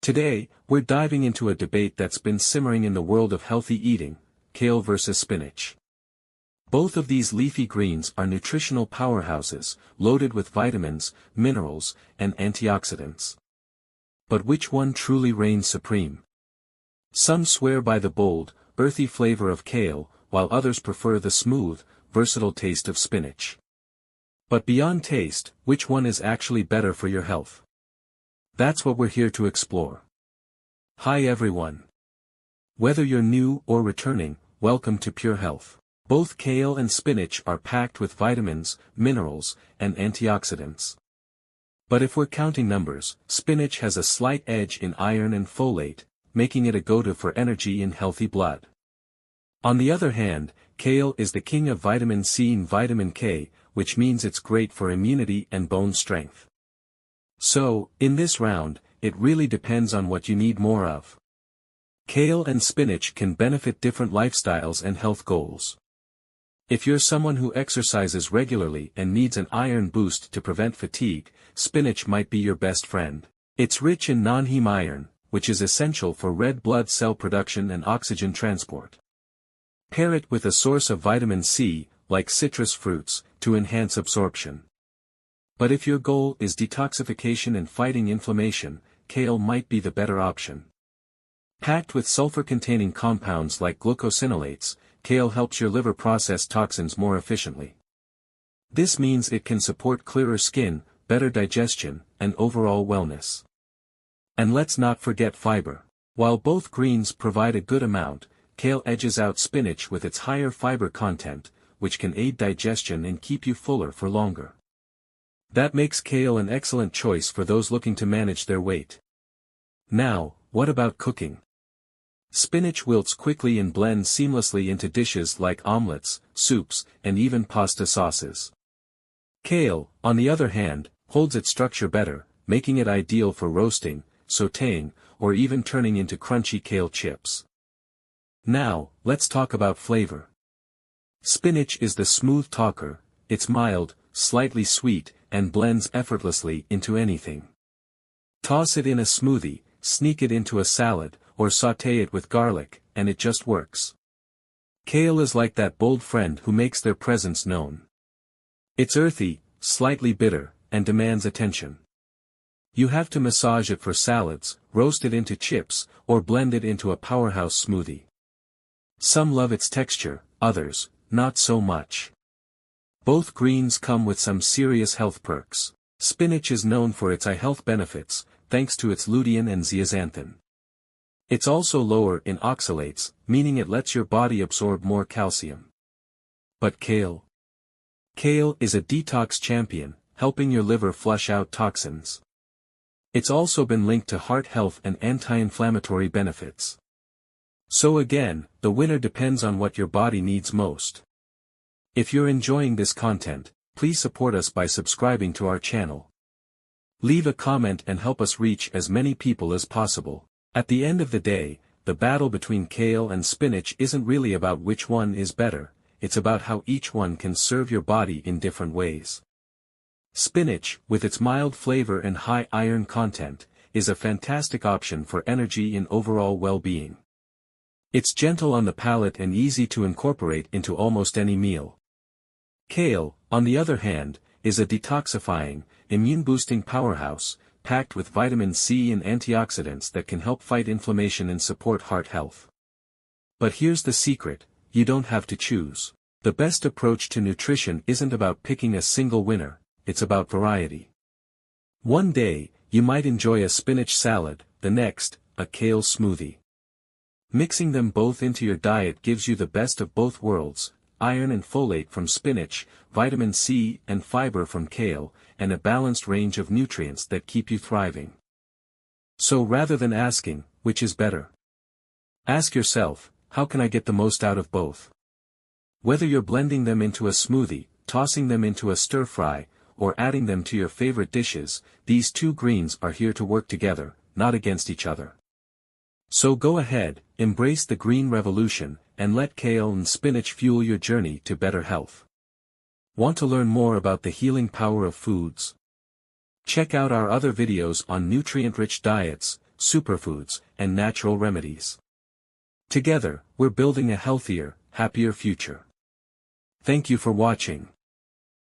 Today, we're diving into a debate that's been simmering in the world of healthy eating: kale versus spinach. Both of these leafy greens are nutritional powerhouses, loaded with vitamins, minerals, and antioxidants. But which one truly reigns supreme? Some swear by the bold, earthy flavor of kale, while others prefer the smooth, versatile taste of spinach. But beyond taste, which one is actually better for your health? That's what we're here to explore. Hi everyone. Whether you're new or returning, welcome to Pure Health. Both kale and spinach are packed with vitamins, minerals, and antioxidants. But if we're counting numbers, spinach has a slight edge in iron and folate, making it a go-to for energy in healthy blood. On the other hand, kale is the king of vitamin C and vitamin K, which means it's great for immunity and bone strength. So, in this round, it really depends on what you need more of. Kale and spinach can benefit different lifestyles and health goals. If you're someone who exercises regularly and needs an iron boost to prevent fatigue, spinach might be your best friend. It's rich in non-heme iron, which is essential for red blood cell production and oxygen transport. Pair it with a source of vitamin C, like citrus fruits, to enhance absorption. But if your goal is detoxification and fighting inflammation, kale might be the better option. Packed with sulfur-containing compounds like glucosinolates, kale helps your liver process toxins more efficiently. This means it can support clearer skin, better digestion, and overall wellness. And let's not forget fiber. While both greens provide a good amount, kale edges out spinach with its higher fiber content, which can aid digestion and keep you fuller for longer. That makes kale an excellent choice for those looking to manage their weight. Now, what about cooking? Spinach wilts quickly and blends seamlessly into dishes like omelets, soups, and even pasta sauces. Kale, on the other hand, holds its structure better, making it ideal for roasting, sautéing, or even turning into crunchy kale chips. Now, let's talk about flavor. Spinach is the smooth talker. It's mild, slightly sweet, and blends effortlessly into anything. Toss it in a smoothie, sneak it into a salad, or sauté it with garlic, and it just works. Kale is like that bold friend who makes their presence known. It's earthy, slightly bitter, and demands attention. You have to massage it for salads, roast it into chips, or blend it into a powerhouse smoothie. Some love its texture, others, not so much. Both greens come with some serious health perks. Spinach is known for its eye health benefits, thanks to its lutein and zeaxanthin. It's also lower in oxalates, meaning it lets your body absorb more calcium. But kale? Kale is a detox champion, helping your liver flush out toxins. It's also been linked to heart health and anti-inflammatory benefits. So again, the winner depends on what your body needs most. If you're enjoying this content, please support us by subscribing to our channel. Leave a comment and help us reach as many people as possible. At the end of the day, the battle between kale and spinach isn't really about which one is better, it's about how each one can serve your body in different ways. Spinach, with its mild flavor and high iron content, is a fantastic option for energy and overall well-being. It's gentle on the palate and easy to incorporate into almost any meal. Kale, on the other hand, is a detoxifying, immune-boosting powerhouse, packed with vitamin C and antioxidants that can help fight inflammation and support heart health. But here's the secret: you don't have to choose. The best approach to nutrition isn't about picking a single winner, it's about variety. One day, you might enjoy a spinach salad, the next, a kale smoothie. Mixing them both into your diet gives you the best of both worlds: iron and folate from spinach, vitamin C and fiber from kale, and a balanced range of nutrients that keep you thriving. So rather than asking, which is better? Ask yourself, how can I get the most out of both? Whether you're blending them into a smoothie, tossing them into a stir-fry, or adding them to your favorite dishes, these two greens are here to work together, not against each other. So go ahead, embrace the green revolution, and let kale and spinach fuel your journey to better health. Want to learn more about the healing power of foods? Check out our other videos on nutrient-rich diets, superfoods, and natural remedies. Together, we're building a healthier, happier future. Thank you for watching.